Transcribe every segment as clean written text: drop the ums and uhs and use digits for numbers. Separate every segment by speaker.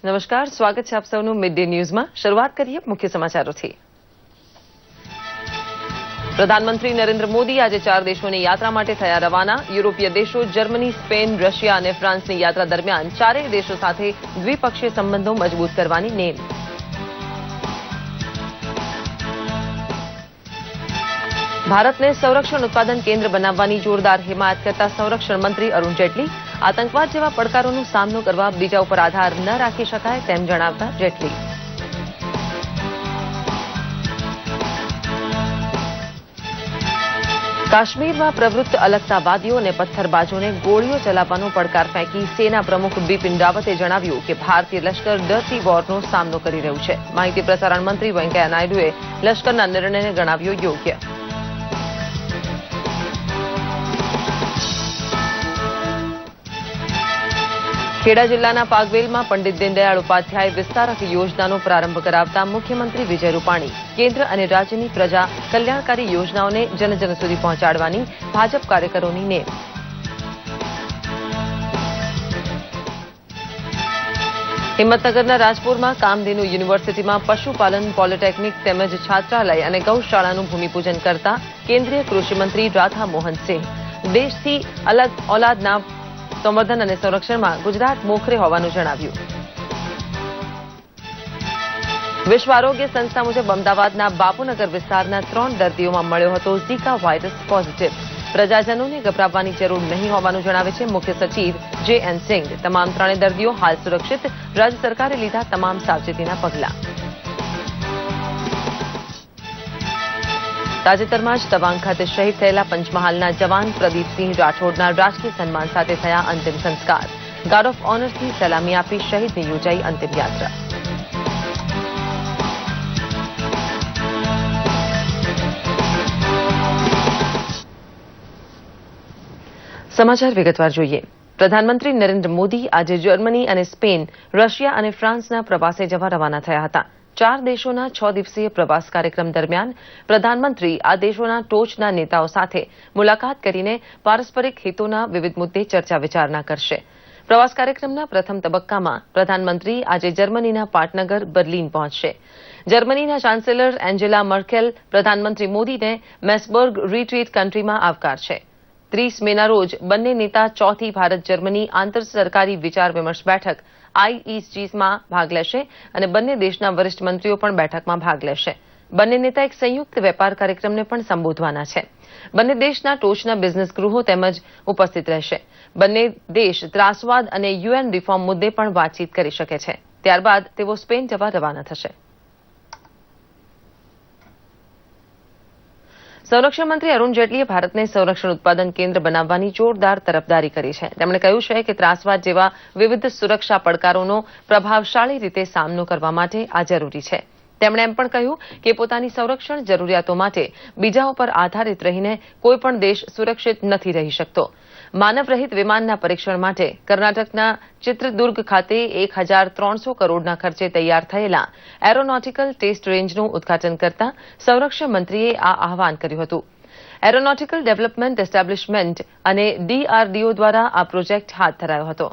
Speaker 1: નમસ્કાર, સ્વાગત છે આપ સૌનું મિડ ડે ન્યૂઝમાં। શરૂઆત કરીએ મુખ્ય સમાચારોથી। પ્રધાનમંત્રી નરેન્દ્ર મોદી આજે 4 દેશોની યાત્રા માટે થયા રવાના। યુરોપીય દેશો જર્મની, સ્પેન, રશિયા અને ફ્રાન્સની યાત્રા દરમિયાન ચારેય દેશો સાથે દ્વિપક્ષીય સંબંધો મજબૂત કરવાની નેમ। ભારતને સંરક્ષણ ઉત્પાદન કેન્દ્ર બનાવવાની જોરદાર હિમાયત કરતા સંરક્ષણ મંત્રી અરુણ જેટલી આતંકવાદ જેવા પડકારોનો સામનો કરવા બીજા ઉપર આધાર ન રાખી શકાય તેમ જણાવતા જેટલી। કાશ્મીરમાં પ્રવૃત્ત અલગતાવાદીઓ અને પથ્થરબાજોને ગોળીઓ ચલાવવાનો પડકાર ફેંકી સેના પ્રમુખ બિપિન રાવતે જણાવ્યું કે ભારતીય લશ્કર ડર્ટી વોરનો સામનો કરી રહ્યું છે। માહિતી પ્રસારણ મંત્રી વેંકૈયા નાયડુએ લશ્કરના નિર્ણયને ગણાવ્યો યોગ્ય। ખેડા જિલ્લાના પાગવેલમાં પંડિત દીનદયાળ ઉપાધ્યાય વિસ્તારક યોજનાનો પ્રારંભ કરાવતા મુખ્યમંત્રી વિજય રૂપાણી કેન્દ્ર અને રાજ્યની પ્રજા કલ્યાણકારી યોજનાઓને જનજન સુધી પહોંચાડવાની ભાજપ કાર્યકરોની નેમ। હિંમતનગરના રાજપુરમાં કામધેનુ યુનિવર્સિટીમાં પશુપાલન પોલિટેકનિક તેમજ છાત્રાલય અને ગૌશાળાનું ભૂમિપૂજન કરતા કેન્દ્રીય કૃષિમંત્રી રાધા મોહનસિંહ દેશથી અલગ ઓલાદના સંવર્ધન અને સંરક્ષણમાં ગુજરાત મોખરે હોવાનું જણાવ્યું। વિશ્વ આરોગ્ય સંસ્થા મુજબ અમદાવાદના બાપુનગર વિસ્તારના 3 દર્દીઓમાં મળ્યો હતો ઝીકા વાયરસ પોઝિટિવ। પ્રજાજનોને ગભરાવવાની જરૂર નહીં હોવાનું જણાવે છે મુખ્ય સચિવ જે.એન. સિંઘ। તમામ 3 દર્દીઓ હાલ સુરક્ષિત। રાજ્ય સરકારે લીધા તમામ સાવચેતીના પગલાં। તાજેતરમાં જ તવાંગ ખાતે શહીદ થયેલા પંચમહાલના જવાન પ્રદીપસિંહ રાઠોડના રાજકીય સન્માન સાથે થયા અંતિમ સંસ્કાર। ગાર્ડ ઓફ ઓનરથી સલામી આપી શહીદને યોજાઈ અંતિમ યાત્રા। સમાચાર વિગતવાર જોઈએ। પ્રધાનમંત્રી નરેન્દ્ર મોદી આજે જર્મની અને સ્પેન, રશિયા અને ફ્રાન્સના પ્રવાસે જવા રવાના થયા હતા। 4 દેશોના 6 દિવસીય પ્રવાસ કાર્યક્રમ દરમિયાન પ્રધાનમંત્રી આ દેશોના ટોચના નેતાઓ સાથે મુલાકાત કરીને પારસ્પરિક હિતોના વિવિધ મુદ્દે ચર્ચા વિચારણા કરશે। પ્રવાસ કાર્યક્રમના પ્રથમ તબક્કામાં પ્રધાનમંત્રી આજે જર્મનીના પાટનગર બર્લિન પહોંચશે। જર્મનીના ચાન્સેલર એન્જેલા મર્કેલ પ્રધાનમંત્રી મોદીને મેસબર્ગ રિટ્રીટ કન્ટ્રીમાં આવકારશે। 30 મેના રોજ બંને નેતા ચોથી ભારત જર્મની આંતર સરકારી વિચાર વિમર્શ બેઠક IECમાં ભાગ લેશે અને બંને દેશના વરિષ્ઠ મંત્રીઓ પણ બેઠકમાં ભાગ લેશે। બંને નેતા એક સંયુક્ત વેપાર કાર્યક્રમને પણ સંબોધવાના છે। બંને દેશના ટોચના બિઝનેસ ગૃહો તેમજ ઉપસ્થિત રહેશે। બંને દેશ ત્રાસવાદ અને UN રિફોર્મ મુદ્દે પણ વાતચીત કરી શકે છે। ત્યારબાદ તેઓ સ્પેન જવા રવાના થશે। સંરક્ષણ મંત્રી અરુણ જેટલીએ ભારતને સંરક્ષણ ઉત્પાદન કેન્દ્ર બનાવવાની જોરદાર તરફદારી કરી છે। તેમણે કહ્યું છે કે ત્રાસવાદ જેવા વિવિધ સુરક્ષા પડકારોનો પ્રભાવશાળી રીતે સામનો કરવા માટે આ જરૂરી છે। તેમણે એમ પણ કહ્યું કે પોતાની સંરક્ષણ જરૂરિયાતો માટે બીજા ઉપર આધારિત રહીને કોઈ પણ દેશ સુરક્ષિત નથી રહી શકતો। માનવરહિત વિમાનના પરીક્ષણ માટે કર્ણાટકના ચિત્રદુર્ગ ખાતે 1300 કરોડના ખર્ચે તૈયાર થયેલા એરોનોટિકલ ટેસ્ટ રેન્જનું ઉદઘાટન કરતા સંરક્ષણ મંત્રીએ આ આહવાન કર્યું હતું। એરોનોટિકલ ડેવલપમેન્ટ એસ્ટાબ્લિશમેન્ટ અને DRDO દ્વારા આ પ્રોજેક્ટ હાથ ધરાયો હતો।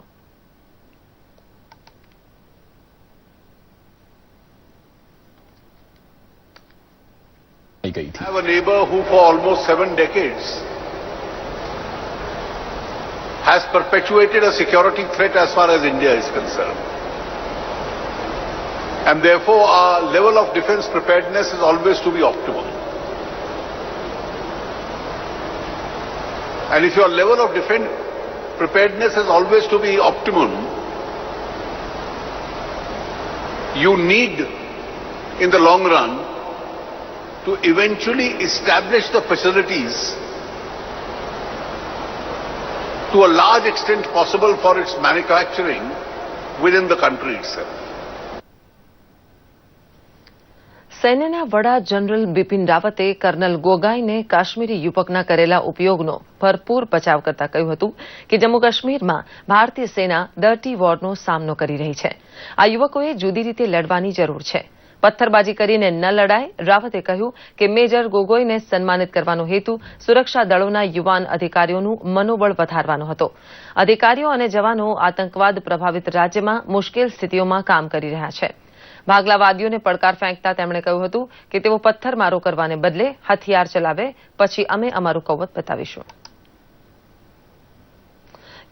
Speaker 2: I have a neighbor who for almost 7 decades has perpetuated a security threat as far as India is concerned. And therefore our level of defense preparedness is always to be optimal. And if your level of defense preparedness is always to be optimum, you need in the long run to eventually establish the facilities to a large extent possible for its manufacturing within the country itself.
Speaker 1: સૈન્યના વડા general Bipin રાવતે kernel ગોગાઈને Kashmiri યુવકના કરેલા ઉપયોગનો ભરપૂર બચાવ કરતા કહ્યું હતું કે જમ્મુ કાશ્મીરમાં ભારતીય સેના ડર્ટી વોરનો સામનો કરી રહી છે। આ યુવકોએ જુદી રીતે લડવાની જરૂર છે। પથ્થરબાજી કરીને ન લડાય. રાવતે કહ્યું કે મેજર ગોગોઈને સન્માનિત કરવાનો હેતુ સુરક્ષા દળોના યુવાન અધિકારીઓનું મનોબળ વધારવાનો હતો. અધિકારીઓ અને જવાનો આતંકવાદ પ્રભાવિત રાજ્યમાં મુશ્કેલ સ્થિતિઓમાં કામ કરી રહ્યા છે. ભાગલાવાદીઓને પડકાર ફેંકતા તેમણે કહ્યું હતું કે તેઓ પથ્થરમારો કરવાને બદલે હથિયાર ચલાવે, પછી અમે અમારું કૌવત બતાવીશું.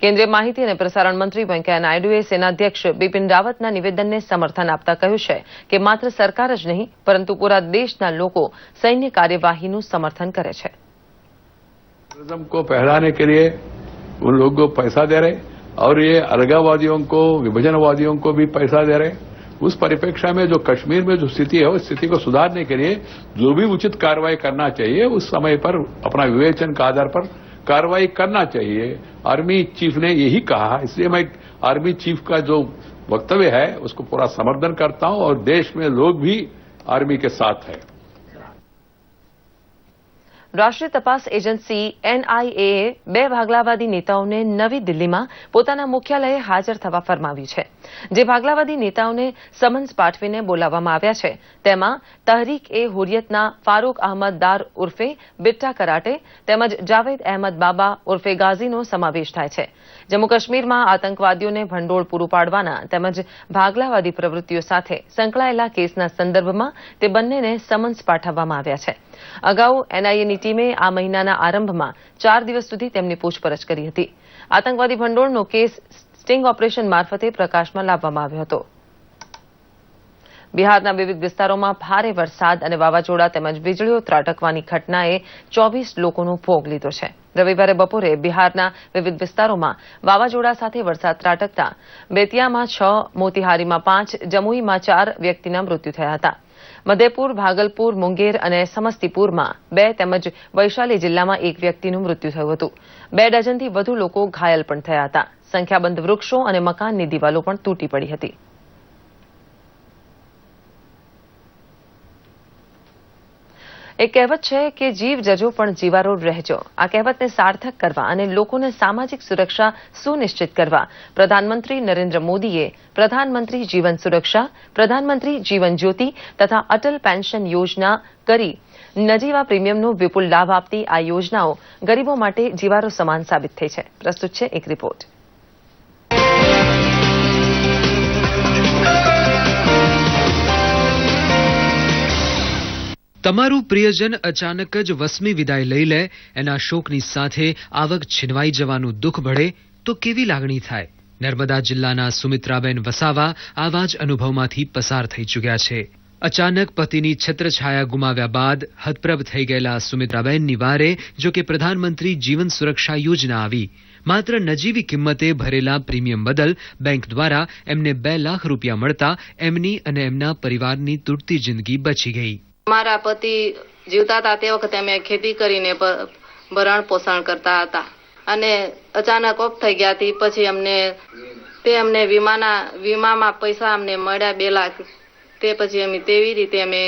Speaker 1: કેન્દ્રીય માહિતી અને પ્રસારણ મંત્રી વેંકૈયા નાયડુએ સેનાધ્યક્ષ બિપિન રાવતના નિવેદનને સમર્થન આપતા કહ્યું છે કે માત્ર સરકાર જ નહીં પરંતુ પૂરા દેશના લોકો સૈન્ય કાર્યવાહીનું સમર્થન કરે છે.
Speaker 3: को फैलाने के लिए उन लोगों को पैसा दे रहे और ये अलगाववादियों को, विभाजनवादियों को भी पैसा दे रहे. उस परिप्रेक्ष्य में जो कश्मीर में जो स्थिति है उस स्थिति को सुधारने के लिए जो भी उचित कार्रवाई करना चाहिए उस समय पर अपना विवेचन के आधार पर कार्रवाई करना चाहिए. आर्मी चीफ ने यही कहा, इसलिए मैं आर्मी चीफ का जो वक्तव्य है उसको पूरा समर्थन करता हूं और देश में लोग भी आर्मी के साथ है.
Speaker 1: રાષ્ટ્રીય તપાસ એજન્સી એનઆઈએએ 2 ભાગલાવાદી નેતાઓને નવી દિલ્હીમાં પોતાના મુખ્યાલયે હાજર થવા ફરમાવ્યું છે. જે ભાગલાવાદી નેતાઓને સમન્સ પાઠવીને બોલાવવામાં આવ્યા છે તેમાં તહરીક-એ-હુરિયતના ફારૂક અહમદ દાર ઉર્ફે બિટ્ટા કરાટે તેમજ જાવેદ અહેમદ બાબા ઉર્ફે ગાઝીનો સમાવેશ થાય છે. જમ્મુ કાશ્મીરમાં આતંકવાદીઓને ભંડોળ પૂરું પાડવાના તેમજ ભાગલાવાદી પ્રવૃત્તિઓ સાથે સંકળાયેલા કેસના સંદર્ભમાં તે બંનેને સમન્સ પાઠવવામાં આવ્યા છે. અગાઉ એનઆઈએની ટીમે આ મહિનાના આરંભમાં 4 દિવસ સુધી તેમની પૂછપરછ કરી હતી. આતંકવાદી ભંડોળનો કેસ સ્ટિંગ ઓપરેશન મારફતે પ્રકાશમાં લાવવામાં આવ્યો હતો. બિહારના વિવિધ વિસ્તારોમાં ભારે વરસાદ અને વાવાઝોડા તેમજ વીજળીઓ ત્રાટકવાની ઘટનાએ 24 લોકોનો ભોગ લીધો છે. રવિવારે બપોરે બિહારના વિવિધ વિસ્તારોમાં વાવાઝોડા સાથે વરસાદ ત્રાટકતા બેતિયામાં 6, મોતીહારીમાં 5, જમુઈમાં 4 વ્યક્તિના મૃત્યુ થયા હતા. મધેપુર, ભાગલપુર, મુંગેર અને સમસ્તીપુરમાં 2 તેમજ વૈશાલી જિલ્લામાં 1 વ્યક્તિનું મૃત્યુ થયું હતું. 2 ડઝનથી વધુ લોકો ઘાયલ પણ થયા હતા. સંખ્યાબંધ વૃક્ષો અને મકાનની દિવાલો પણ તૂટી પડી હતી. એક કહેવત છે કે જીવ જજો પણ જીવારો રહેજો. આ કહેવતને સાર્થક કરવા અને લોકોને સામાજિક સુરક્ષા સુનિશ્ચિત કરવા પ્રધાનમંત્રી નરેન્દ્ર મોદીએ પ્રધાનમંત્રી જીવન સુરક્ષા, પ્રધાનમંત્રી જીવન જ્યોતિ તથા અટલ પેન્શન યોજના કરી નજીવા પ્રીમિયમનો વિપુલ લાભ આપતી આ યોજનાઓ ગરીબો માટે જીવારો સમાન સાબિત થઈ છે. પ્રસ્તુત છે એક રિપોર્ટ.
Speaker 4: તમારું પ્રિયજન અચાનક જ વસમી વિદાય લઈ લે, એના શોકની સાથે આવક છીનવાઈ જવાનું દુઃખ ભળે તો કેવી લાગણી થાય. નર્મદા જિલ્લાના સુમિત્રાબેન વસાવા આવા જ અનુભવમાંથી પસાર થઈ ચૂક્યા છે. અચાનક પતિની છત્રછાયા ગુમાવ્યા બાદ હતપ્રભ થઈ ગયેલા સુમિત્રાબેનની વારે જો કે પ્રધાનમંત્રી જીવન સુરક્ષા યોજના આવી. માત્ર નજીવી કિંમતે ભરેલા પ્રીમિયમ બદલ બેંક દ્વારા એમને 2 લાખ રૂપિયા મળતા એમની અને એમના પરિવારની તૂટતી જિંદગી બચી ગઈ.
Speaker 5: મારા પતિ જીવતા હતા તે વખતે અમે ખેતી કરીને ભરણ પોષણ કરતા હતા અને અચાનક ઓફ થઈ ગયા હતી. પછી અમને વીમામાં પૈસા અમને મળ્યા 2 લાખ. તે પછી અમે તેવી રીતે અમે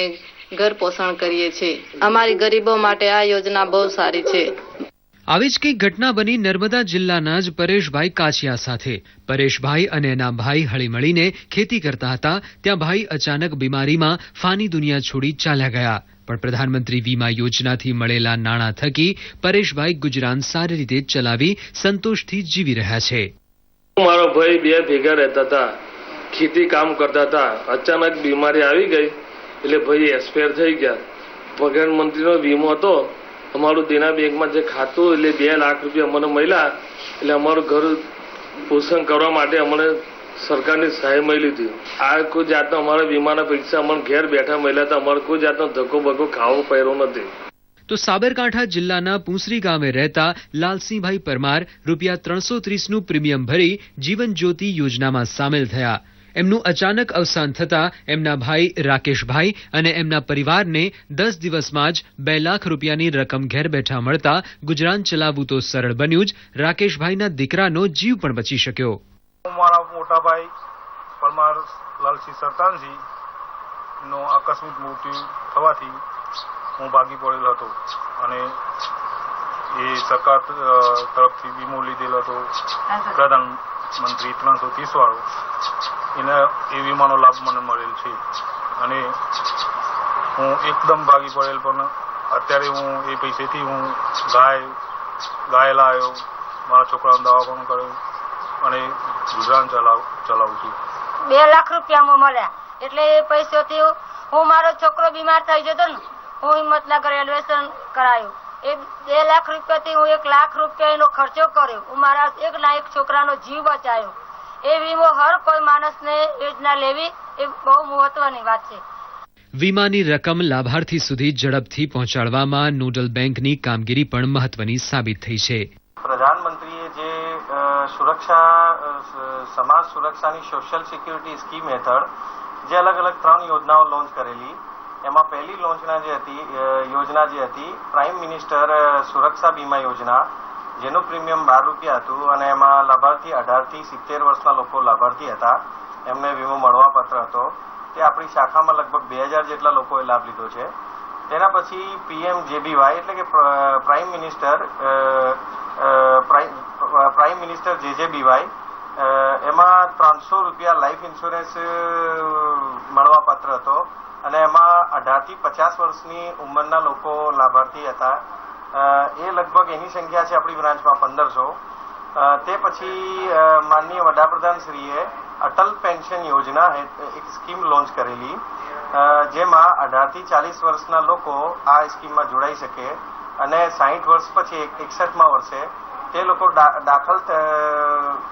Speaker 5: ઘર પોષણ કરીએ છીએ. અમારી ગરીબો માટે આ યોજના બહુ સારી છે.
Speaker 4: આવી જ કઈ ઘટના બની નર્મદા જિલ્લાના જ પરેશભાઈ કાછિયા સાથે. પરેશભાઈ અને એના ભાઈ હળીમળીને ખેતી કરતા હતા. ત્યાં ભાઈ અચાનક બીમારીમાં ફાની દુનિયા છોડી ચાલ્યા ગયા. પણ પ્રધાનમંત્રી વીમા યોજનાથી મળેલા નાણાં થકી પરેશભાઈ ગુજરાન સારી રીતે ચલાવી સંતોષથી જીવી રહ્યા છે.
Speaker 6: મારો ભાઈ 2 ભેગા રહેતા હતા, ખેતી કામ કરતા હતા. અચાનક બીમારી આવી ગઈ એટલે ભાઈ એક્સપાયર થઈ ગયા. પ્રધાનમંત્રીનો વીમો હતો, અમારું દેના બેંકમાં જે ખાતું એટલે 2 લાખ રૂપિયા અમને મળ્યા. એટલે અમારું ઘર પોષણ કરવા માટે અમને સરકારની સહાય મળી હતી. આ કોઈ જાતનો અમારા વીમાના પૈસા અમને ઘેર બેઠા મળ્યા હતા. અમારે કોઈ જાતનો ધક્કો બક્કો ખાવો પડ્યો નથી.
Speaker 4: તો સાબરકાંઠા જિલ્લાના પુંસરી ગામે રહેતા લાલસિંહભાઈ પરમાર ₹330નું પ્રીમિયમ ભરી જીવન જ્યોતિ યોજનામાં સામેલ થયા. એમનું અચાનક અવસાન થતા એમના ભાઈ રાકેશભાઈ અને એમના પરિવારને 10 દિવસમાં જ 2 લાખ રૂપિયાની રકમ ઘેર બેઠા મળતા ગુજરાન ચલાવવું તો સરળ બન્યું જ, રાકેશભાઈના દીકરાનો જીવ પણ બચી શક્યો.
Speaker 7: મારા મોટા ભાઈ પરમાર લાલસિંહ સરતાનજી નો આકસ્મિક મૃત્યુ થવાથી હું ભાગી પડેલો હતો અને એ સરકાર તરફથી વીમો લીધેલો હતો પ્રધાનમંત્રી 330 વાળો. એ વીમાનો લાભ મને મળેલ છે અને હું એકદમ ભાગી પડેલ, પણ અત્યારે હું એ પૈસેથી હું ગાય લાવ્યો, મારા છોકરાનો દવાખાનું કર્યું અને ગુજરાન ચલાવું છું.
Speaker 8: 2 લાખ રૂપિયા મળ્યા એટલે એ પૈસાથી હું મારો છોકરો બીમાર થઈ જતો ને, હું હિંમતનગર એડમિશન કરાયું. એ 2 લાખ રૂપિયાથી હું 1 લાખ રૂપિયાનો ખર્ચો કર્યો. હું મારા એક છોકરાનો જીવ બચાવ્યો. એ વીમો હર કોઈ માણસને યોજના લેવી એ બહુ મહત્વની વાત છે.
Speaker 4: વીમાની રકમ લાભાર્થી સુધી ઝડપથી પહોંચાડવામાં નોડલ બેંકની કામગીરી પણ મહત્વની સાબિત થઈ છે.
Speaker 9: પ્રધાનમંત્રીએ જે સુરક્ષા સમાજ સુરક્ષાની સોશિયલ સિક્યુરિટી સ્કીમ હેઠળ જે અલગ અલગ 3 યોજનાઓ લોન્ચ કરેલી, એમાં પહેલી યોજના જે હતી પ્રાઇમ મિનિસ્ટર સુરક્ષા બીમા યોજના, જેનું પ્રીમિયમ 12 રૂપિયા હતું અને એમાં લાભાર્થી 18 થી 70 વર્ષના લોકો લાભાર્થી હતા, એમને વીમો મળવાપાત્ર હતો. તે આપણી શાખામાં લગભગ 2000 જેટલા લોકોએ લાભ લીધો છે. તેના પછી PMJBY એટલે કે પ્રાઇમ મિનિસ્ટર JJBY, એમાં 300 રૂપિયા લાઈફ ઇન્સ્યોરન્સ મળવાપાત્ર હતો અને એમાં 18 થી 50 વર્ષની ઉંમરના લોકો લાભાર્થી હતા. એ લગભગ એની સંખ્યા છે આપણી બ્રાન્ચમાં 1500. તે પછી માનનીય વડાપ્રધાનશ્રીએ અટલ પેન્શન યોજના એક સ્કીમ લોન્ચ કરેલી, જેમાં 18 થી 40 વર્ષના લોકો આ સ્કીમમાં જોડાઈ શકે અને 60 વર્ષ પછી 61મા વર્ષે તે લોકો દાખલ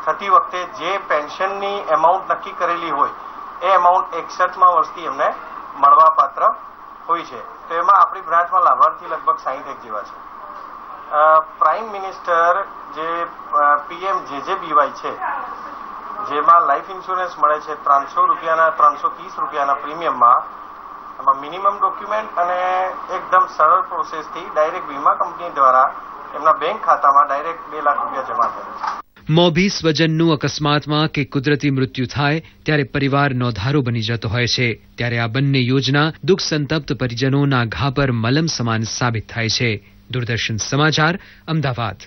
Speaker 9: થતી વખતે જે પેન્શનની એમાઉન્ટ નક્કી કરેલી હોય એ એમાઉન્ટ 61મા વર્ષથી એમને મળવાપાત્ર હોય છે. તો એમાં આપણી બ્રાન્ચમાં લાભાર્થી લગભગ 61 જેવા છે. પ્રાઇમ મિનિસ્ટર જે PMJJBY છે, જેમાં લાઈફ ઇન્સ્યોરન્સ મળે છે 300 રૂપિયાના 330 રૂપિયાના પ્રીમિયમમાં, એમાં મિનિમમ ડોક્યુમેન્ટ અને એકદમ સરળ પ્રોસેસથી ડાયરેક્ટ વીમા કંપની દ્વારા એમના બેંક ખાતામાં ડાયરેક્ટ 2 લાખ રૂપિયા જમા થાય છે.
Speaker 4: મોભી સ્વજનનું અકસ્માતમાં કે કુદરતી મૃત્યુ થાય ત્યારે પરિવાર નોંધારો બની જતો હોય છે. ત્યારે આ બંને યોજના દુઃખ સંતપ્ત પરિજનોના ઘા પર મલમ સમાન સાબિત થાય છે. દૂરદર્શન સમાચાર, અમદાવાદ.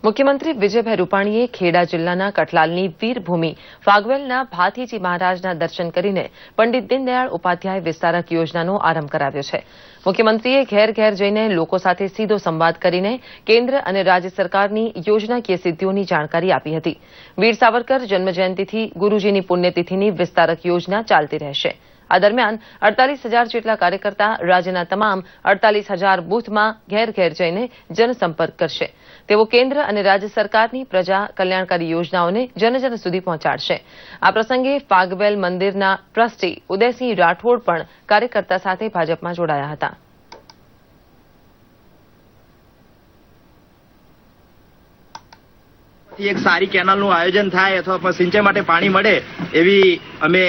Speaker 1: મુખ્યમંત્રી વિજયભાઈ રૂપાણીએ ખેડા જિલ્લાના કઠલાલની વીરભૂમિ ફાગવેલના ભાથીજી મહારાજના દર્શન કરીને પંડિત દીનદયાળ ઉપાધ્યાય વિસ્તારક યોજનાનો આરંભ કરાવ્યો છે. મુખ્યમંત્રીએ ઘેર ઘેર જઈને લોકો સાથે સીધો સંવાદ કરીને કેન્દ્ર અને રાજ્ય સરકારની યોજનાકીય સિદ્ધિઓની જાણકારી આપી હતી. વીર સાવરકર જન્મજયંતિથી ગુરુજીની પુણ્યતિથિની વિસ્તારક યોજના ચાલતી રહેશે. આ દરમિયાન 48,000 જેટલા કાર્યકર્તા રાજ્યના તમામ 48,000 બૂથમાં ઘેર ઘેર જઈને જનસંપર્ક કરશે. તેઓ કેન્દ્ર અને રાજ્ય સરકારની પ્રજા કલ્યાણકારી યોજનાઓને જનજન સુધી પહોંચાડશે. આ પ્રસંગે ફાગવેલ મંદિરના ટ્રસ્ટી ઉદયસિંહ રાઠોડ પણ કાર્યકર્તા સાથે ભાજપમાં જોડાયા હતા.
Speaker 10: એક સારી કેનાલનું આયોજન થાય અથવા સિંચાઈ માટે પાણી મળે એવી અમે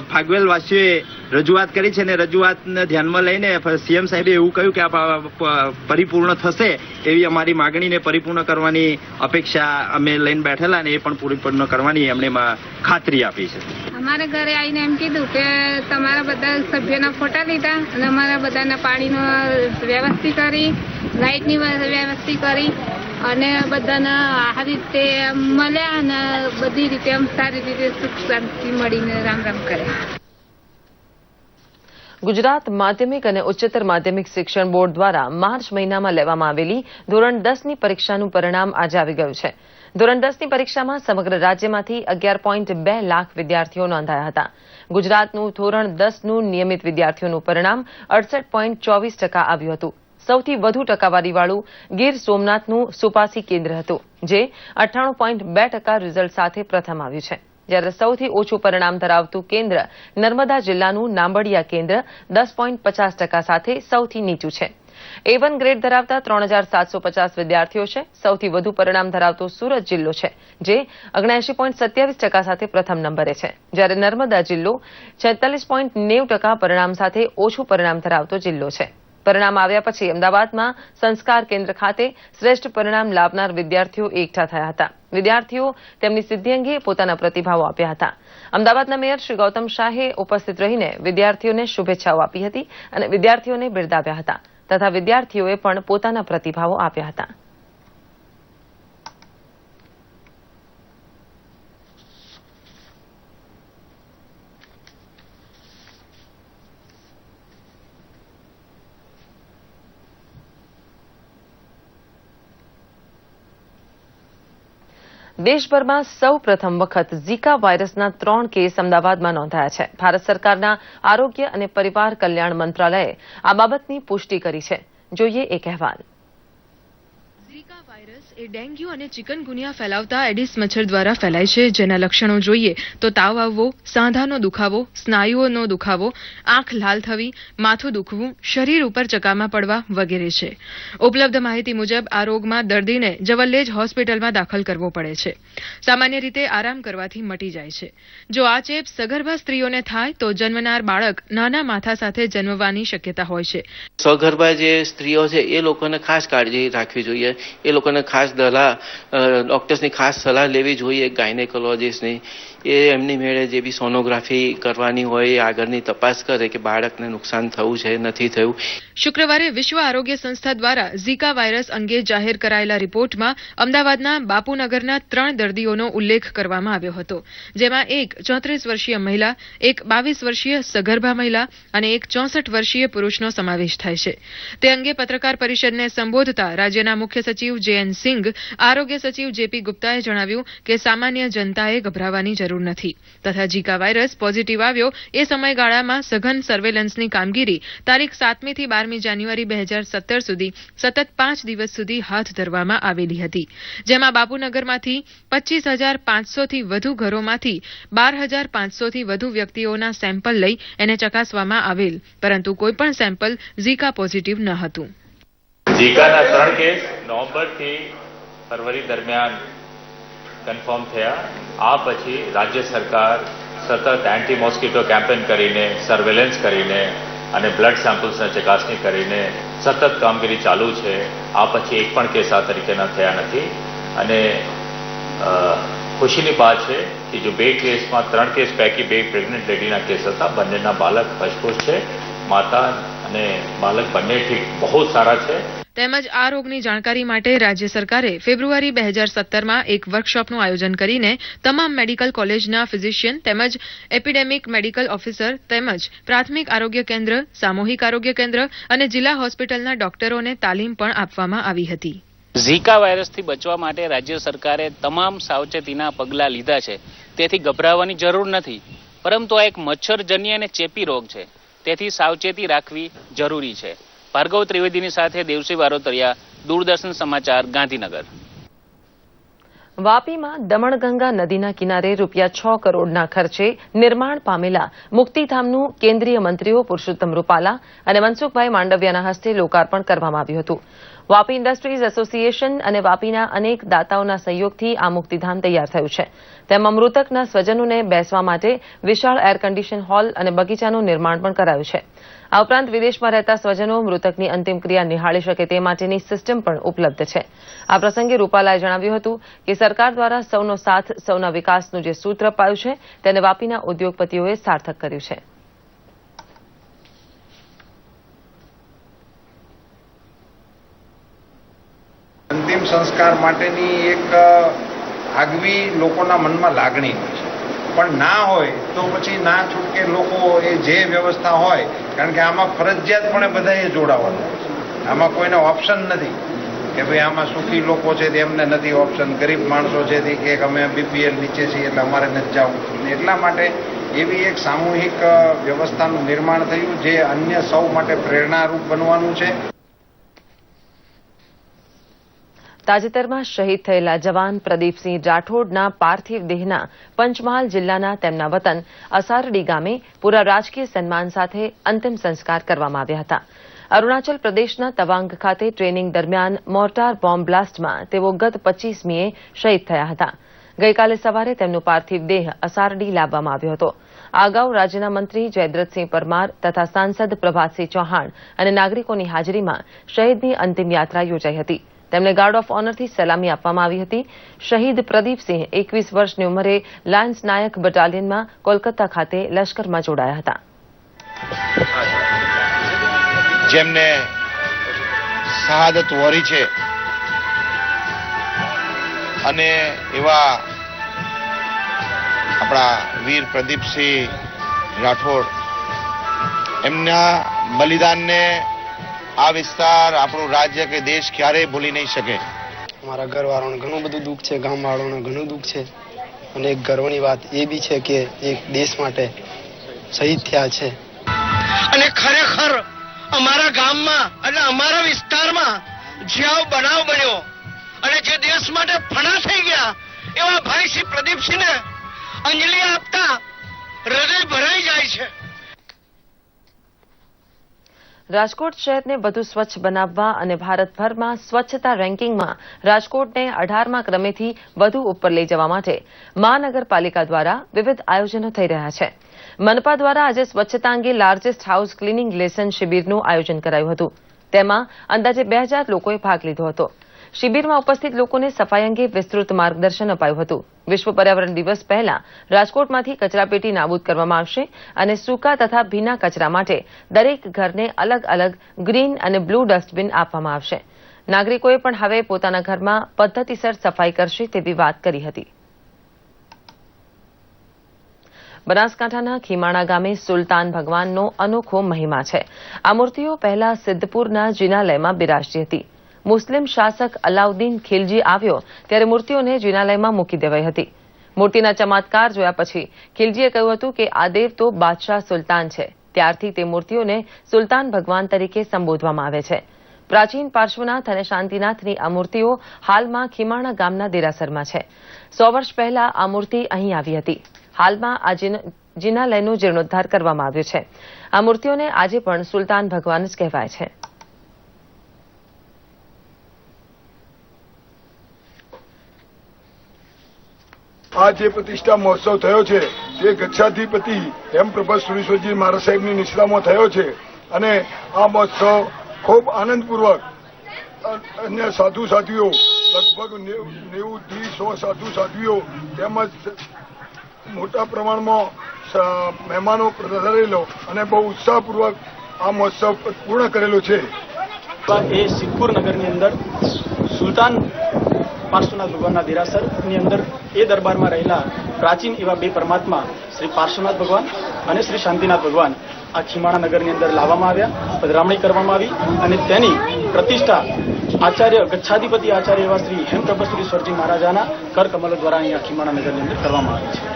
Speaker 10: ફાગવેલ વાસીઓએ રજૂઆત કરી છે અને રજૂઆતને ધ્યાનમાં લઈને CM સાહેબે એવું કહ્યું કે આ પરિપૂર્ણ થશે એવી અમારી માગણીને પરિપૂર્ણ કરવાની અપેક્ષા અમે લઈને બેઠેલા અને એ પણ પરિપૂર્ણ કરવાની એમણે ખાતરી આપી છે.
Speaker 11: અમારા ઘરે આવીને એમ કીધું કે તમારા બધા સભ્યોના ફોટા લીધા અને અમારા બધાના પાણીનો વ્યવસ્થિત કરી, લાઇટની વ્યવસ્થિત કરી અને બધાને આ રીતે મળ્યા અને બધી રીતે સારી રીતે સુખ શાંતિ મળીને રામ રામ કર્યા.
Speaker 1: ગુજરાત માધ્યમિક અને ઉચ્ચતર માધ્યમિક શિક્ષણ બોર્ડ દ્વારા માર્ચ મહિનામાં લેવામાં આવેલી ધોરણ 10ની પરીક્ષાનું પરિણામ આજે આવી ગયું છે. ધોરણ 10ની પરીક્ષામાં સમગ્ર રાજ્યમાંથી 11.2 લાખ વિદ્યાર્થીઓ નોંધાયા હતા. ગુજરાતનું ધોરણ 10નું નિયમિત વિદ્યાર્થીઓનું પરિણામ 68.24% આવ્યું હતું. સૌથી વધુ ટકાવારીવાળું ગીર સોમનાથનું સુપાસી કેન્દ્ર હતું, જે 98.2% રિઝલ્ટ સાથે પ્રથમ આવ્યું છે. જ્યારે સૌથી ઓછું પરિણામ ધરાવતું કેન્દ્ર નર્મદા જિલ્લાનું નાંબડિયા કેન્દ્ર 10.50% સાથે સૌથી નીચું છે. A1 ગ્રેડ ધરાવતા 3,750 વિદ્યાર્થીઓ છે. સૌથી વધુ પરિણામ ધરાવતો સુરત જિલ્લો છે, જે 79.27% સાથે પ્રથમ નંબરે છે. જ્યારે નર્મદા જિલ્લો 46.90% પરિણામ સાથે ઓછું પરિણામ ધરાવતો જિલ્લો છે. પરિણામ આવ્યા પછી અમદાવાદમાં સંસ્કાર કેન્દ્ર ખાતે શ્રેષ્ઠ પરિણામ લાવનાર વિદ્યાર્થીઓ એકઠા થયા હતા. વિદ્યાર્થીઓ તેમની સિદ્ધિ અંગે પોતાના પ્રતિભાવો આપ્યા હતા. અમદાવાદના મેયર શ્રી ગૌતમ શાહે ઉપસ્થિત રહીને વિદ્યાર્થીઓને શુભેચ્છાઓ આપી હતી અને વિદ્યાર્થીઓને બિરદાવ્યા હતા તથા વિદ્યાર્થીઓએ પણ પોતાના પ્રતિભાવો આપ્યા હતા. દેશભરમાં સૌ પ્રથમ વખત ઝીકા વાયરસના 3 કેસ અમદાવાદમાં નોંધાયા છે. ભારત સરકારના આરોગ્ય અને પરિવાર કલ્યાણ મંત્રાલયે આ બાબતની પુષ્ટિ કરી છે. જોઈએ એક અહેવાલ.
Speaker 12: ઝીકા વાયરસ એ ડેન્ગ્યુ અને ચિકનગુનિયા ફેલાવતા એડિસ મચ્છર દ્વારા ફેલાય છે, જેના લક્ષણો જોઈએ તો તાવ આવવો, સાંધાનો દુખાવો, સ્નાયુઓનો દુખાવો, આંખ લાલ થવી, માથું દુખવું, શરીર ઉપર ચકામા પડવા વગેરે છે. ઉપલબ્ધ માહિતી મુજબ આ રોગમાં દર્દીને જવલ્લેજ હોસ્પિટલમાં દાખલ કરવો પડે છે. સામાન્ય રીતે આરામ કરવાથી મટી જાય છે. જો આ ચેપ સગર્ભા સ્ત્રીઓને થાય તો જન્મનાર બાળક નાના માથા સાથે જન્મવાની શક્યતા હોય છે.
Speaker 13: સગર્ભા જે સ્ત્રીઓ છે એ લોકોને ખાસ કાળજી રાખવી જોઈએ. એ લોકોને ખાસ ડોક્ટર્સની ખાસ સલાહ લેવી જોઈએ, ગાયનેકોલોજીસ્ટની. એ એમની મેળે જે બી સોનોગ્રાફી કરવાની હોય એ આગળની તપાસ કરે કે બાળકને નુકસાન થયું છે નથી થયું.
Speaker 12: શુક્રવારે વિશ્વ આરોગ્ય સંસ્થા દ્વારા ઝીકા વાયરસ અંગે જાહેર કરાયેલા રિપોર્ટમાં અમદાવાદના બાપુનગરના 3 દર્દીઓનો ઉલ્લેખ કરવામાં આવ્યો હતો, જેમાં એક 34 વર્ષીય મહિલા, એક 22 વર્ષીય સગર્ભા મહિલા અને એક 64 વર્ષીય પુરુષનો સમાવેશ થાય છે. તે અંગે પત્રકાર પરિષદને સંબોધતા રાજ્યના મુખ્ય સચિવ JN સિંઘ, આરોગ્ય સચિવ JP ગુપ્તાએ જણાવ્યું કે સામાન્ય જનતાએ ગભરાવાની જરૂર નથી તથા ઝીકા વાયરસ પોઝિટિવ આવ્યો એ સમયગાળામાં સઘન સર્વેલન્સની કામગીરી તારીખ 7મી થી 12મી જાન્યુઆરી 2017 સુધી સતત 5 દિવસ સુધી હાથ ધરવામાં આવેલી હતી, જેમાં બાપુનગરમાંથી 25,500 થી વધુ ઘરોમાંથી 12,500 થી વધુ વ્યક્તિઓના સેમ્પલ લઈ એને ચકાસવામાં આવેલ, પરંતુ કોઈપણ સેમ્પલ ઝીકા પોઝિટિવ ન હતું.
Speaker 14: ઝીકાના 3 કેસ નવેમ્બરથી ફરવરી દરમિયાન કન્ફર્મ થયા. આ પછી રાજ્ય સરકાર સતત એન્ટી મોસ્કીટો કેમ્પેન કરીને, સર્વેલન્સ કરીને અને બ્લડ સેમ્પલ્સની ચકાસણી કરીને સતત કામગીરી ચાલુ છે. આ પછી એક પણ કેસ આ તરીકેના થયા નથી અને ખુશીની વાત છે કે જો 2 કેસમાં 3 કેસ પૈકી 2 પ્રેગ્નન્ટ લેડીના કેસ હતા. બંનેના બાળક હશપુશ છે. માતા અને બાળક બંને ઠીક બહુ સારા છે.
Speaker 12: તેમજ આ રોગની જાણકારી માટે રાજ્ય સરકારે ફેબ્રુઆરી 2017માં એક વર્કશોપનું આયોજન કરીને તમામ મેડિકલ કોલેજના ફિઝિશિયન તેમજ એપિડેમિક મેડિકલ ઓફિસર તેમજ પ્રાથમિક આરોગ્ય કેન્દ્ર, સામૂહિક આરોગ્ય કેન્દ્ર અને જિલ્લા હોસ્પિટલના ડોક્ટરોને તાલીમ પણ આપવામાં આવી હતી.
Speaker 15: ઝીકા વાયરસથી બચવા માટે રાજ્ય સરકારે તમામ સાવચેતીના પગલાં લીધા છે, તેથી ગભરાવાની જરૂર નથી. પરંતુ આ એક મચ્છરજન્ય અને ચેપી રોગ છે, તેથી સાવચેતી રાખવી જરૂરી છે. ભાર્ગવ ત્રિવેદીની સાથે દેવસિંહ વારોતરિયા, દૂરદર્શન સમાચાર, ગાંધીનગર.
Speaker 1: વાપીમાં દમણગંગા નદીના કિનારે ₹6 કરોડના ખર્ચે નિર્માણ પામેલા મુક્તિધામનું કેન્દ્રીય મંત્રીઓ પુરુષોત્તમ રૂપાલા અને મનસુખભાઈ માંડવિયાના હસ્તે લોકાર્પણ કરવામાં આવ્યું હતું. વાપી ઇન્ડસ્ટ્રીઝ એસોસિએશન અને વાપીના અનેક દાતાઓના સહયોગથી આ મુક્તિધામ તૈયાર થયું છે. તેમાં મૃતકના સ્વજનોને બેસવા માટે વિશાળ એર કન્ડિશન હોલ અને બગીચાનું નિર્માણ પણ કરાયું છે. આ ઉપરાંત વિદેશમાં રહેતા સ્વજનો મૃતકની અંતિમ ક્રિયા નિહાળી શકે તે માટેની સિસ્ટમ પણ ઉપલબ્ધ છે. આ પ્રસંગે રૂપાલાએ જણાવ્યું હતું કે સરકાર દ્વારા સૌનો સાથ સૌના વિકાસનું જે સૂત્ર અપાયું છે તેને વાપીના ઉદ્યોગપતિઓએ સાર્થક કર્યું છે.
Speaker 16: અંતિમ સંસ્કાર માટેની એક આગવી લોકોના મનમાં લાગણી હોય છે, પણ ના હોય તો પછી ના છૂટકે લોકો એ જે વ્યવસ્થા હોય, કારણ કે આમાં ફરજિયાતપણે બધાએ જોડાવાનું હોય છે. આમાં કોઈને ઓપ્શન નથી કે ભાઈ આમાં સુખી લોકો છે તેમને નથી ઓપ્શન, ગરીબ માણસો છે તે કે અમે BPL નીચે છીએ એટલે અમારે નથી જવું. એટલા માટે એવી એક સામૂહિક વ્યવસ્થાનું નિર્માણ થયું જે અન્ય સૌ માટે પ્રેરણારૂપ બનવાનું છે.
Speaker 1: તાજેતરમાં શહીદ થયેલા જવાન પ્રદીપસિંહ રાઠોડના પાર્થિવ દેહના પંચમહાલ જિલ્લાના તેમના વતન અસારડી ગામે પૂરા રાજકીય સન્માન સાથે અંતિમ સંસ્કાર કરવામાં આવ્યા હતા. અરુણાચલ પ્રદેશના તવાંગ ખાતે ટ્રેનિંગ દરમિયાન મોર્ટાર બોમ્બ બ્લાસ્ટમાં તેઓ ગત 25મીએ શહીદ થયા હતા. ગઈકાલે સવારે તેમનો પાર્થિવ દેહ અસારડી લાવવામાં આવ્યો હતો. આ અગાઉ રાજ્યના મંત્રી જયદ્રથસિંહ પરમાર તથા સાંસદ પ્રભાતસિંહ ચૌહાણ અને નાગરિકોની હાજરીમાં શહીદની અંતિમ યાત્રા યોજાઈ હતી. તેમને ગાર્ડ ઓફ ઓનરથી સલામી આપવામાં આવી હતી. શહીદ પ્રદીપસિંહ 21 વર્ષની ઉંમરે લાયન્સ નાયક બટાલિયનમાં કોલકાતા ખાતે લશ્કરમાં જોડાયા હતા.
Speaker 17: જેમને શહાદત વરી છે અને એવા આપણા વીર પ્રદીપસિંહ રાઠોડ, એમના બલિદાનને આ વિસ્તાર, આપણું રાજ્ય કે દેશ ક્યારેય ભૂલી નહીં શકે.
Speaker 18: અમારા ઘરવાળાને ઘણું બધું દુઃખ છે, ગામવાળાને ઘણું દુઃખ છે અને એક ગર્વની વાત એ બી છે કે એક દેશ માટે શહીદ થયા છે.
Speaker 19: અને ખરેખર અમારા ગામમાં અને અમારા વિસ્તારમાં જ્યાં બનાવ બન્યો અને જે દેશ માટે ફણા થઈ ગયા એવા ભાઈ શ્રી પ્રદીપસિંહને અંજલિ આપતા હૃદય ભરાઈ જાય છે.
Speaker 1: રાજકોટ શહેરને વધુ સ્વચ્છ બનાવવા અને ભારતભરમાં સ્વચ્છતા રેન્કિંગમાં રાજકોટને 18મા ક્રમેથી વધુ ઉપર લઈ જવા માટે મહાનગરપાલિકા દ્વારા વિવિધ આયોજનો થઈ રહ્યા છે. મનપા દ્વારા આજે સ્વચ્છતા અંગે લાર્જેસ્ટ હાઉસ ક્લીનિંગ લેસન શિબિરનું આયોજન કરાયું હતું. તેમાં અંદાજે 2000 લોકોએ ભાગ લીધો હતો. શિબિરમાં ઉપસ્થિત લોકોને સફાઈ અંગે વિસ્તૃત માર્ગદર્શન અપાયું હતું. વિશ્વ પર્યાવરણ દિવસ પહેલા રાજકોટમાંથી કચરાપેટી નાબૂદ કરવામાં આવશે અને સૂકા તથા ભીના કચરા માટે દરેક ઘરને અલગ અલગ ગ્રીન અને બ્લુ ડસ્ટબિન આપવામાં આવશે. નાગરિકોએ પણ હવે પોતાના ઘરમાં પદ્ધતિસર સફાઈ કરશે તેવી વાત કરી હતી. બનાસકાંઠાના ખીમાણા ગામે સુલતાન ભગવાનનો અનોખો મહિમા છે. આ મૂર્તિઓ પહેલા સિદ્ધપુરના જિનાલયમાં બિરાજતી હતી. મુસ્લિમ શાસક અલાઉદ્દીન ખિલજી આવ્યો ત્યારે મૂર્તિઓને જિનાલયમાં મૂકી દેવાઈ હતી. મૂર્તિના ચમત્કાર જોયા પછી ખિલજીએ કહ્યું હતું કે આ દેવ તો બાદશાહ સુલતાન છે. ત્યારથી તે મૂર્તિઓને સુલતાન ભગવાન તરીકે સંબોધવામાં આવે છે. પ્રાચીન પાર્શ્વનાથ અને શાંતિનાથની આ મૂર્તિઓ હાલમાં ખીમાણા ગામના દેરાસરમાં છે. 100 વર્ષ પહેલા આ મૂર્તિ અહીં આવી હતી. હાલમાં આ જિનાલયનો જીર્ણોદ્ધાર કરવામાં આવ્યો છે. આ મૂર્તિઓને આજે પણ સુલતાન ભગવાન જ કહેવાય છે.
Speaker 20: આ જે પ્રતિષ્ઠા મહોત્સવ થયો છે તે ગચ્છાધિપતિ હેમપ્રભાત સુરેશ્વરજી મહારાજ સાહેબની નિશ્રામાં થયો છે અને આ મહોત્સવ ખૂબ આનંદપૂર્વક અન્ય સાધુ સાધ્વીઓ લગભગ 90થી 100 સાધુ સાધ્વીઓ તેમજ મોટા પ્રમાણમાં મહેમાનો પધારેલો અને બહુ ઉત્સાહપૂર્વક આ મહોત્સવ પૂર્ણ કરેલો છે.
Speaker 21: એ સિદ્ધપુર નગરની અંદર સુલતાન પાર્શ્વનાથ ભગવાનના દેરાસરની અંદર એ દરબારમાં રહેલા પ્રાચીન એવા બે પરમાત્મા શ્રી પાર્શ્વનાથ ભગવાન અને શ્રી શાંતિનાથ ભગવાન આ ખીમાણા નગરની અંદર લાવવામાં આવ્યા, પધરામણી કરવામાં આવી અને તેની પ્રતિષ્ઠા આચાર્ય ગચ્છાધિપતિ આચાર્ય એવા શ્રી હેમપ્રભાત સુરેશ્વરજી મહારાજાના કરકમલો દ્વારા અહીંયા ખીમાણા નગરની અંદર કરવામાં આવી છે.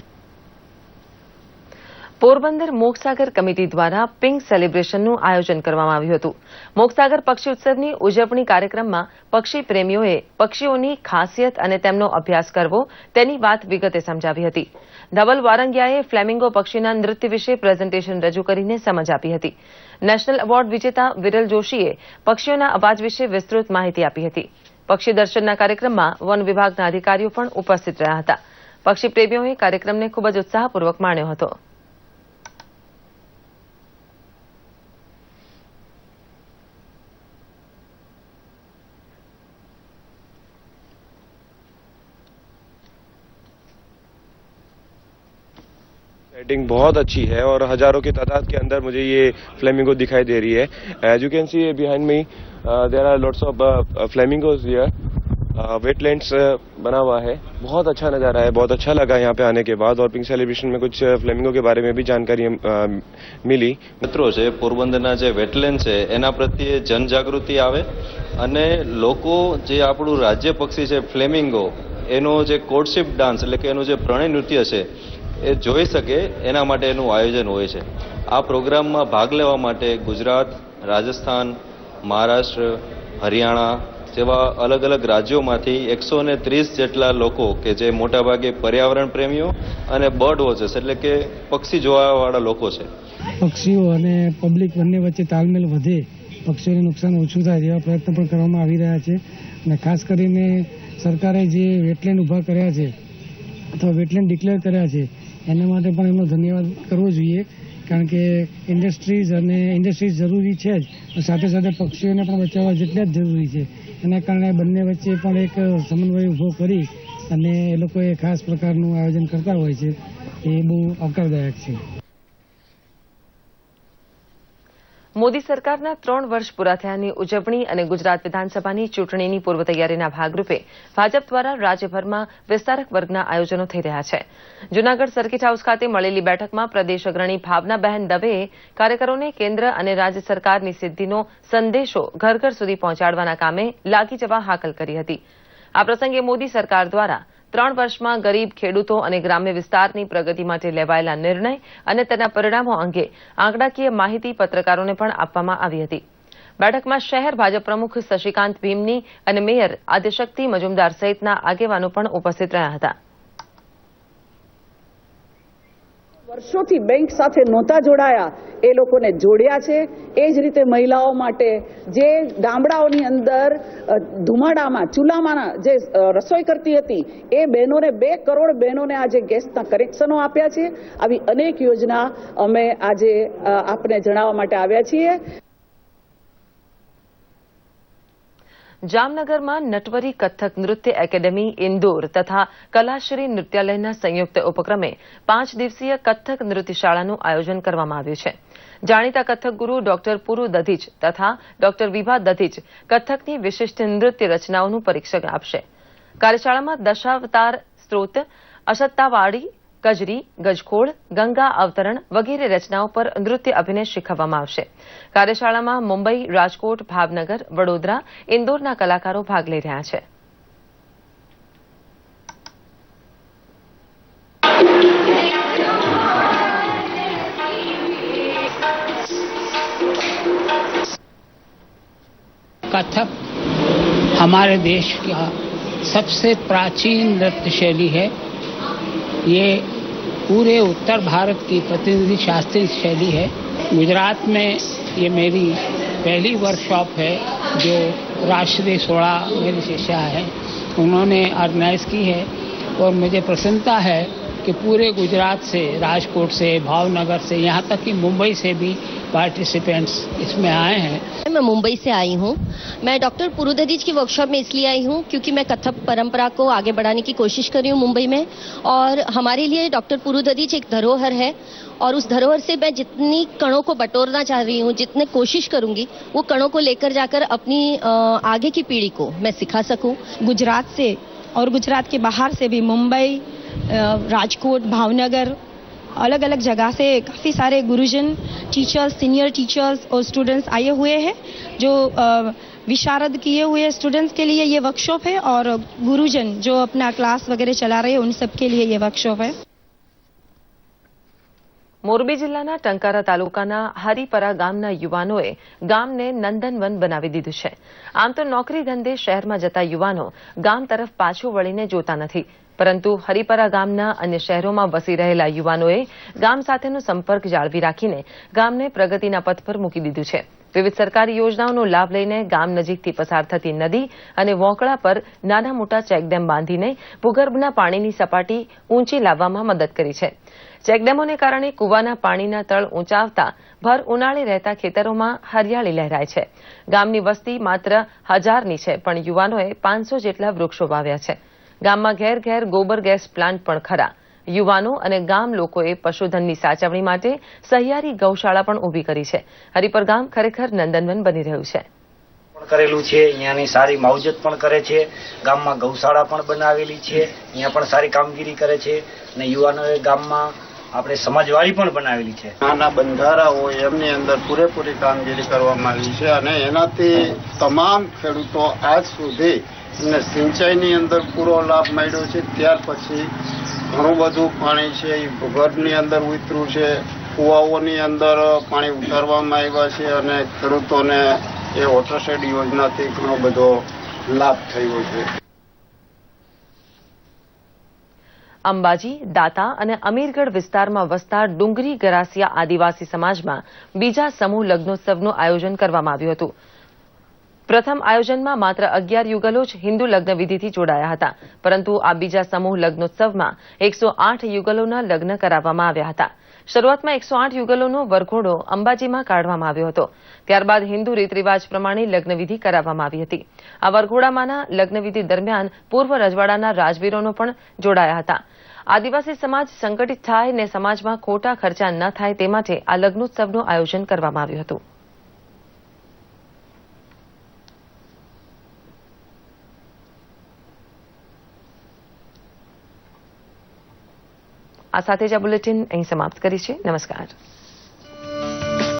Speaker 1: પોરબંદર મોક્ષસાગર કમિટી દ્વારા પિંક સેલિબ્રેશનનું આયોજન કરવામાં આવ્યું હતું. મોક્ષસાગર પક્ષી ઉત્સવની ઉજવણી કાર્યક્રમમાં પક્ષી પ્રેમીઓએ પક્ષીઓની ખાસિયત અને તેમનો અભ્યાસ કરવો તેની વાત વિગતે સમજાવી હતી. ધવલ વારંગિયાએ ફ્લેમિંગો પક્ષીના નૃત્ય વિશે પ્રેઝન્ટેશન રજૂ કરીને સમજ આપી હતી. નેશનલ એવોર્ડ વિજેતા વિરલ જોશીએ પક્ષીઓના અવાજ વિશે વિસ્તૃત માહિતી આપી હતી. પક્ષી દર્શનના કાર્યક્રમમાં વન વિભાગના અધિકારીઓ પણ ઉપસ્થિત રહ્યા હતા. પક્ષી પ્રેમીઓએ કાર્યક્રમને ખૂબ જ ઉત્સાહપૂર્વક માણ્યો હતો.
Speaker 22: सेटिंग बहुत अच्छी है और हजारों की तादाद के अंदर मुझे ये फ्लेमिंगो दिखाई दे रही है. As you can see behind me there are lots of flamingos here. Wetlands बना हुआ है. बहुत अच्छा नज़ारा है. बहुत अच्छा लगा यहाँ पे आने के बाद और पिंक सेलिब्रेशन में कुछ फ्लेमिंगो के बारे में भी जानकारी मिली.
Speaker 23: મિત્રો છે પોરબંદરના જે વેટલેન્ડ છે એના પ્રત્યે જનજાગૃતિ આવે અને લોકો જે આપણું રાજ્ય પક્ષી છે ફ્લેમિંગો એનો જે કોર્ટશિપ ડાન્સ એટલે કે એનું જે પ્રણય નૃત્ય છે એ જોઈ શકે એના માટે એનું આયોજન હોય છે. આ પ્રોગ્રામમાં ભાગ લેવા માટે ગુજરાત, રાજસ્થાન, મહારાષ્ટ્ર, હરિયાણા જેવા અલગ અલગ રાજ્યોમાંથી 130 જેટલા લોકો કે જે મોટાભાગે પર્યાવરણ પ્રેમીઓ અને બર્ડ વોચર્સ એટલે કે પક્ષી જોવાવાળા લોકો છે.
Speaker 24: પક્ષીઓ અને પબ્લિક બંને વચ્ચે તાલમેલ વધે, પક્ષીઓને નુકસાન ઓછું થાય તેવા પ્રયત્નો પણ કરવામાં આવી રહ્યા છે. અને ખાસ કરીને સરકારે જે વેટલેન્ડ ઊભા કર્યા છે અથવા વેટલેન્ડ ડિક્લેર કર્યા છે એના માટે પણ એમનો ધન્યવાદ કરવો જોઈએ. કારણ કે ઇન્ડસ્ટ્રીઝ જરૂરી છે જ, સાથે સાથે પક્ષીઓને પણ બચાવવા જેટલા જ જરૂરી છે. એના કારણે બંને વચ્ચે પણ એક સમન્વય ઊભો કરી અને એ લોકોએ ખાસ પ્રકારનું આયોજન કરતા હોય છે. એ બહુ આવકારદાયક છે.
Speaker 1: મોદી સરકારના 3 વર્ષ પૂરા થયાની ઉજવણી અને ગુજરાત વિધાનસભાની ચૂંટણીની પૂર્વ તૈયારીના ભાગરૂપે ભાજપ દ્વારા રાજ્યભરમાં વિસ્તારક વર્ગના આયોજનો થઈ રહ્યા છે. જૂનાગઢ સર્કિટ હાઉસ ખાતે મળેલી બેઠકમાં પ્રદેશ અગ્રણી ભાવનાબહેન દવેએ કાર્યકરોને કેન્દ્ર અને રાજ્ય સરકારની સિદ્ધિનો સંદેશો ઘર ઘર સુધી પહોંચાડવાના કામે લાગી જવા હાકલ કરી હતી. આ પ્રસંગે મોદી સરકાર દ્વારા 3 વર્ષમાં ગરીબ ખેડૂતો અને ગ્રામ્ય વિસ્તારની પ્રગતિ માટે લેવાયેલા નિર્ણય અને તેના પરિણામો અંગે આંકડાકીય માહિતી પત્રકારોને પણ આપવામાં આવી હતી. બેઠકમાં શહેર ભાજપ પ્રમુખ શશિકાંત ભીમની અને મેયર આદિશક્તિ મજુમદાર સહિતના આગેવાનો પણ ઉપસ્થિત રહ્યા હતા.
Speaker 2: વર્ષોથી બેંક સાથે નહોતા જોડાયા એ લોકોને જોડ્યા છે. એ જ રીતે મહિલાઓ માટે જે ગામડાઓની અંદર ધુમાડામાં ચૂલામાં જે રસોઈ કરતી હતી એ બહેનોને 2 કરોડ બહેનોને આજે ગેસના કનેક્શનો આપ્યા છે. આવી અનેક યોજના અમે આજે આપને જણાવવા માટે આવ્યા છીએ.
Speaker 1: જામનગરમાં નટવરી કથક નૃત્ય એકેડેમી ઇન્દોર તથા કલાશ્રી નૃત્યાલયના સંયુક્ત ઉપક્રમે 5 દિવસીય કથક નૃત્યશાળાનું આયોજન કરવામાં આવ્યું છે. જાણીતા કથક ગુરુ ડોક્ટર પુરુ દધીચ તથા ડોક્ટર વિભા દધીચ કથકની વિશિષ્ટ નૃત્ય રચનાઓનું પરીક્ષણ આપશે. કાર્યશાળામાં દશાવતાર સ્ત્રોત, અશત્તાવાડી, કજરી, ગજખોડ, ગંગા અવતરણ વગેરે રચનાઓ પર નૃત્ય અભિનય શીખવવામાં આવશે. કાર્યશાળામાં મુંબઈ, રાજકોટ, ભાવનગર, વડોદરા, ઇન્દોરના કલાકારો ભાગ લઈ રહ્યા છે.
Speaker 3: कथक हमारे देश का सबसे प्राचीन नृत्य शैली है. ये पूरे उत्तर भारत की प्रतिनिधि शास्त्रीय शैली है. गुजरात में ये मेरी पहली वर्कशॉप है जो राष्ट्रीय 16 मेरी शिष्या है उन्होंने ऑर्गेनाइज की है और मुझे प्रसन्नता है कि पूरे गुजरात से, राजकोट से, भावनगर से, यहाँ तक कि मुंबई से भी पार्टिसिपेंट्स इसमें आए हैं.
Speaker 5: मैं मुंबई से आई हूँ. मैं डॉक्टर पुरु दधीच की वर्कशॉप में इसलिए आई हूँ क्योंकि मैं कथक परंपरा को आगे बढ़ाने की कोशिश कर रही हूँ मुंबई में. और हमारे लिए डॉक्टर पुरु दधीच एक धरोहर है और उस धरोहर से मैं जितनी कणों को बटोरना चाह रही हूँ, जितने कोशिश करूंगी वो कणों को लेकर जाकर अपनी आगे की पीढ़ी को मैं सिखा सकूं.
Speaker 6: गुजरात से और गुजरात के बाहर से भी मुंबई, राजकोट, भावनगर, अलग अलग जगह से काफ़ी सारे गुरुजन, टीचर्स, सीनियर टीचर्स और स्टूडेंट्स आए हुए हैं. जो विशारद किए हुए स्टूडेंट्स के लिए ये वर्कशॉप है और गुरुजन जो अपना क्लास वगैरह चला रहे हैं उन सब के लिए ये वर्कशॉप है.
Speaker 1: મોરબી જિલ્લાના ટંકારા તાલુકાના હરિપરા ગામના યુવાનોએ ગામને નંદનવન બનાવી દીધું છે. આમ તો નોકરી ધંધે શહેરમાં જતા યુવાનો ગામ તરફ પાછું વળીને જોતા નથી, પરંતુ હરિપરા ગામના અન્ય શહેરોમાં વસી રહેલા યુવાનોએ ગામ સાથેનો સંપર્ક જાળવી રાખીને ગામને પ્રગતિના પથ પર મૂકી દીધું છે. વિવિધ સરકારી યોજનાઓનો લાભ લઈને ગામ નજીકથી પસાર થતી નદી અને વોંકળા પર નાના મોટા ચેકડેમ બાંધીને ભૂગર્ભના પાણીની સપાટી ઊંચી લાવવામાં મદદ કરી છે. ચેકડેમોને કારણે કૂવાના પાણીના તળ ઊંચા આવતા ભર ઉનાળે રહેતા ખેતરોમાં હરિયાળી લહેરાય છે. ગામની વસ્તી માત્ર 1000ની છે, પણ યુવાનોએ 500 જેટલા વૃક્ષો વાવ્યા છે. ગામમાં ઘેર ઘેર ગોબર ગેસ પ્લાન્ટ પણ ખરા. યુવાનો અને ગામ લોકોએ પશુધનની સાચવણી માટે સહિયારી ગૌશાળા પણ ઊભી કરી છે. હરિપર ગામ ખરેખર નંદનવન બની રહ્યું છે.
Speaker 25: કરેલું છે, અહીંયાની સારી માવજત પણ કરે છે. ગામમાં ગૌશાળા પણ બનાવેલી છે, અહીંયા પણ સારી કામગીરી કરે છે અને યુવાનોએ ગામમાં આપણે સમાજવાડી પણ બનાવેલી છે.
Speaker 26: નાના બંધારા હોય એમની અંદર પૂરેપૂરી કામગીરી કરવામાં આવી છે અને એનાથી તમામ ખેડૂતો આજ સુધી એમને સિંચાઈની અંદર પૂરો લાભ મળ્યો છે. ત્યાર પછી ઘણું બધું પાણી છે એ ભૂગર્ભની અંદર ઉતર્યું છે, કુવાઓની અંદર પાણી ઉતારવામાં આવ્યા છે અને ખેડૂતોને એ વોટરશેડ યોજનાથી ઘણો બધો લાભ થયો છે.
Speaker 1: અંબાજી, દાતા અને અમીરગઢ વિસ્તારમાં વસતા ડુંગરી ગરાસિયા આદિવાસી સમાજમાં બીજા સમૂહ લગ્નોત્સવનું આયોજન કરવામાં આવ્યું હતું. પ્રથમ આયોજનમાં માત્ર 11 યુગલો જ હિન્દુ લગ્ન વિધિથી જોડાયા હતા, પરંતુ આ બીજા સમૂહ લગ્નોત્સવમાં 108 યુગલોના લગ્ન કરાવવામાં આવ્યા હતા. શરૂઆતમાં 108 યુગલોનો વરઘોડો અંબાજીમાં કાઢવામાં આવ્યો હતો. ત્યારબાદ હિન્દુ રીતરિવાજ પ્રમાણે લગ્નવિધિ કરાવવામાં આવી હતી. આ વરઘોડામાંના લગ્નવિધિ દરમિયાન પૂર્વ રજવાડાના રાજવીરોનો પણ જોડાયા હતા. આદિવાસી સમાજ સંગઠિત થાય અને સમાજમાં ખોટા ખર્ચા ન થાય તે માટે આ લગ્નોત્સવનું આયોજન કરવામાં આવ્યું હતું. આ સાથે જ આ બુલેટિન અહીં સમાપ્ત કરી છે. નમસ્કાર.